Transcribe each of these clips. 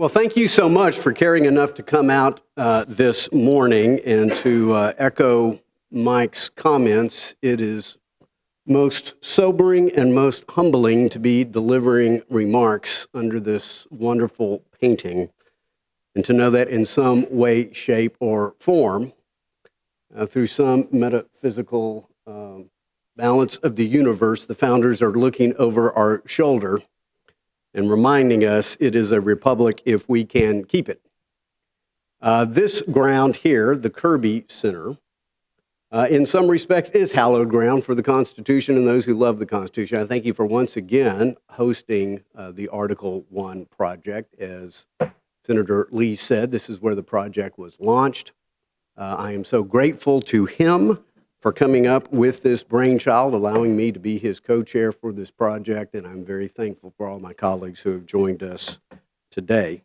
Well, thank you so much for caring enough to come out this morning and to echo Mike's comments. It is most sobering and most humbling to be delivering remarks under this wonderful painting and to know that in some way, shape, or form, through some metaphysical balance of the universe, the founders are looking over our shoulder and reminding us it is a republic if we can keep it. This ground here, the Kirby Center, in some respects is hallowed ground for the Constitution and those who love the Constitution. I thank you for once again hosting the Article 1 project. As Senator Lee said, this is where the project was launched. I am so grateful to him for coming up with this brainchild, allowing me to be his co-chair for this project, and I'm very thankful for all my colleagues who have joined us today.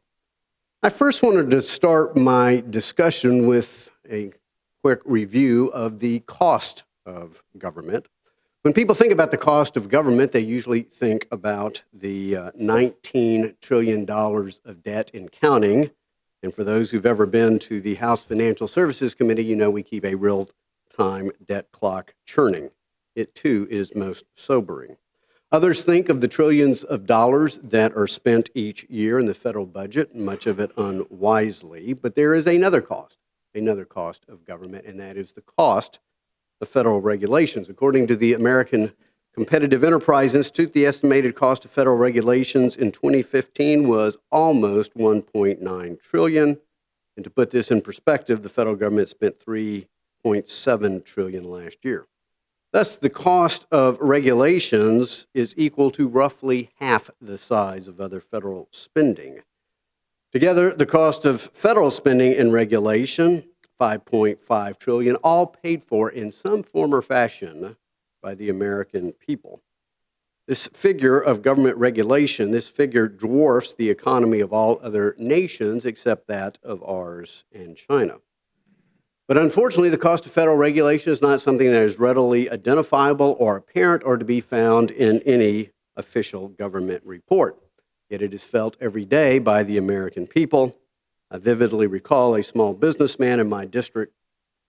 I first wanted to start my discussion with a quick review of the cost of government. When people think about the cost of government, they usually think about the $19 trillion of debt and counting. And for those who've ever been to the House Financial Services Committee, you know we keep a real-time debt clock churning. It, too, is most sobering. Others think of the trillions of dollars that are spent each year in the federal budget, much of it unwisely. But there is another cost of government, and that is the cost of federal regulations. According to the American Competitive Enterprise Institute, the estimated cost of federal regulations in 2015 was almost $1.9 trillion. And to put this in perspective, the federal government spent $3.7 trillion last year. Thus, the cost of regulations is equal to roughly half the size of other federal spending. Together, the cost of federal spending and regulation, $5.5 trillion, all paid for in some form or fashion by the American people. This figure of government regulation, this figure dwarfs the economy of all other nations except that of ours and China. But unfortunately, the cost of federal regulation is not something that is readily identifiable or apparent or to be found in any official government report. Yet it is felt every day by the American people. I vividly recall a small businessman in my district,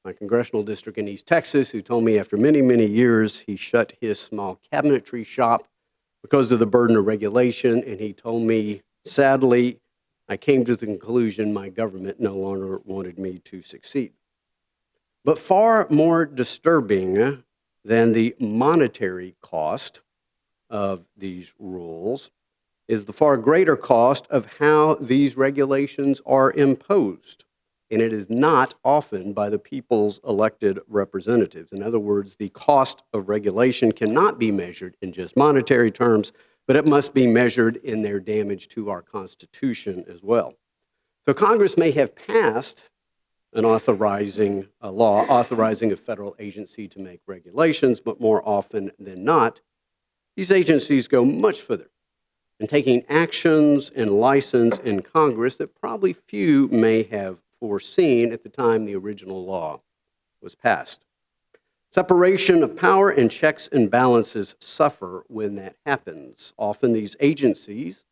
my congressional district in East Texas, who told me after many, many years he shut his small cabinetry shop because of the burden of regulation, and he told me, sadly, I came to the conclusion my government no longer wanted me to succeed. But far more disturbing than the monetary cost of these rules is the far greater cost of how these regulations are imposed. And it is not often by the people's elected representatives. In other words, the cost of regulation cannot be measured in just monetary terms, but it must be measured in their damage to our Constitution as well. So Congress may have passed a law authorizing a federal agency to make regulations, but more often than not, these agencies go much further in taking actions and license in Congress that probably few may have foreseen at the time the original law was passed. Separation of power and checks and balances suffer when that happens. Often these agencies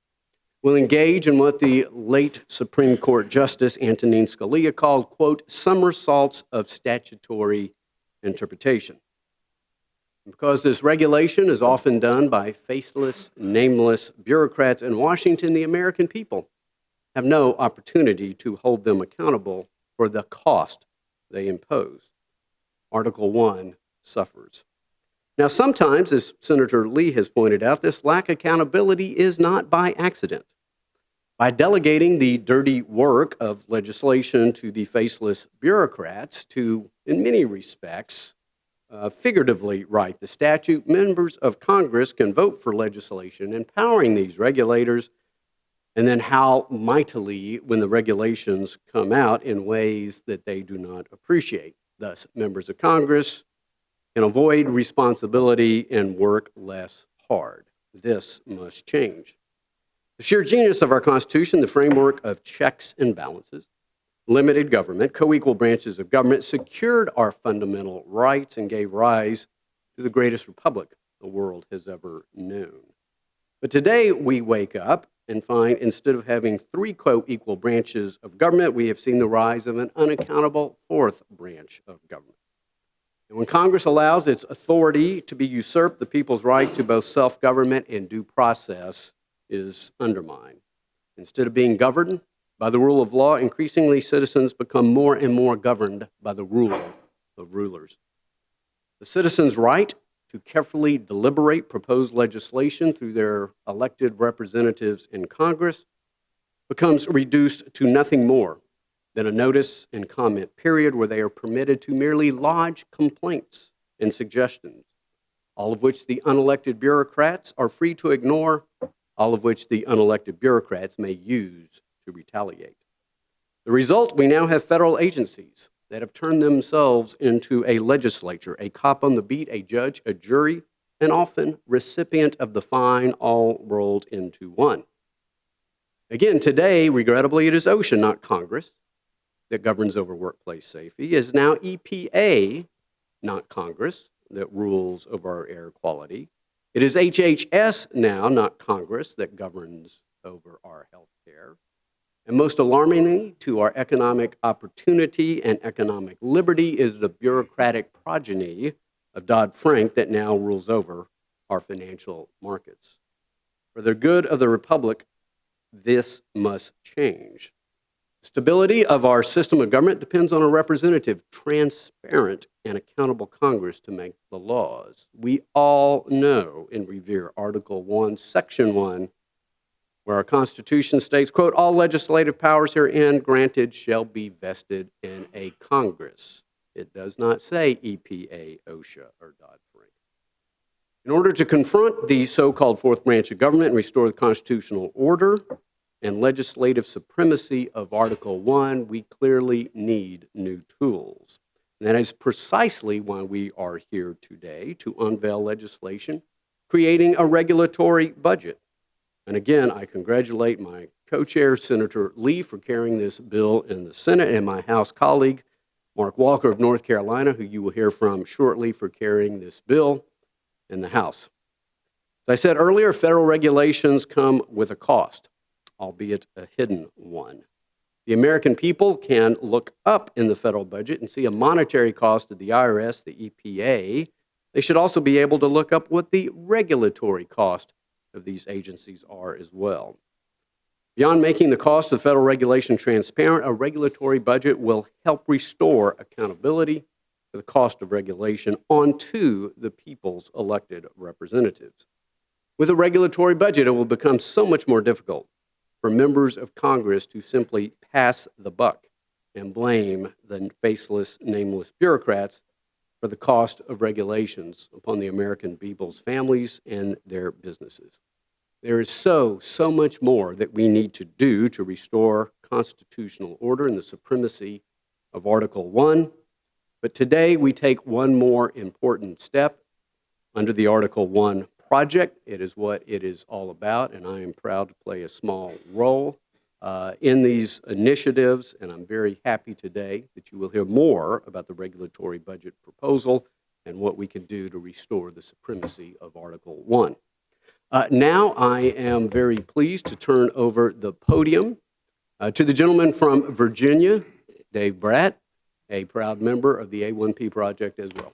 will engage in what the late Supreme Court Justice Antonin Scalia called, quote, somersaults of statutory interpretation. Because this regulation is often done by faceless, nameless bureaucrats in Washington, the American people have no opportunity to hold them accountable for the cost they impose. Article 1 suffers. Now, sometimes, as Senator Lee has pointed out, this lack of accountability is not by accident. By delegating the dirty work of legislation to the faceless bureaucrats to, in many respects, figuratively write the statute, members of Congress can vote for legislation empowering these regulators, and then howl mightily when the regulations come out in ways that they do not appreciate. Thus, members of Congress can avoid responsibility and work less hard. This must change. The sheer genius of our Constitution, the framework of checks and balances, limited government, co-equal branches of government, secured our fundamental rights and gave rise to the greatest republic the world has ever known. But today we wake up and find instead of having three co-equal branches of government, we have seen the rise of an unaccountable fourth branch of government. And when Congress allows its authority to be usurped, the people's right to both self-government and due process is undermined. Instead of being governed by the rule of law, increasingly citizens become more and more governed by the rule of rulers. The citizens' right to carefully deliberate proposed legislation through their elected representatives in Congress becomes reduced to nothing more than a notice and comment period where they are permitted to merely lodge complaints and suggestions, all of which the unelected bureaucrats are free to ignore, all of which the unelected bureaucrats may use to retaliate. The result, we now have federal agencies that have turned themselves into a legislature, a cop on the beat, a judge, a jury, and often recipient of the fine, all rolled into one. Again, today, regrettably, it is OSHA, not Congress, that governs over workplace safety. It is now EPA, not Congress, that rules over our air quality. It is HHS now, not Congress, that governs over our health care. And most alarmingly to our economic opportunity and economic liberty is the bureaucratic progeny of Dodd-Frank that now rules over our financial markets. For the good of the Republic, this must change. Stability of our system of government depends on a representative, transparent, and accountable Congress to make the laws. We all know and revere Article 1, Section 1, where our Constitution states, quote, all legislative powers herein granted shall be vested in a Congress. It does not say EPA, OSHA, or Dodd-Frank. In order to confront the so-called fourth branch of government and restore the constitutional order and legislative supremacy of Article 1, we clearly need new tools. And that is precisely why we are here today, to unveil legislation creating a regulatory budget. And again, I congratulate my co-chair, Senator Lee, for carrying this bill in the Senate, and my House colleague, Mark Walker of North Carolina, who you will hear from shortly, for carrying this bill in the House. As I said earlier, federal regulations come with a cost, albeit a hidden one. The American people can look up in the federal budget and see a monetary cost of the IRS, the EPA. They should also be able to look up what the regulatory cost of these agencies are as well. Beyond making the cost of federal regulation transparent, a regulatory budget will help restore accountability for the cost of regulation onto the people's elected representatives. With a regulatory budget, it will become so much more difficult for members of Congress to simply pass the buck and blame the faceless, nameless bureaucrats for the cost of regulations upon the American people's families and their businesses. There is so much more that we need to do to restore constitutional order and the supremacy of Article 1. But today we take one more important step under the Article 1 project. It is what it is all about, and I am proud to play a small role in these initiatives, and I'm very happy today that you will hear more about the regulatory budget proposal and what we can do to restore the supremacy of Article 1. Now I am very pleased to turn over the podium to the gentleman from Virginia, Dave Brat, a proud member of the A1P project as well.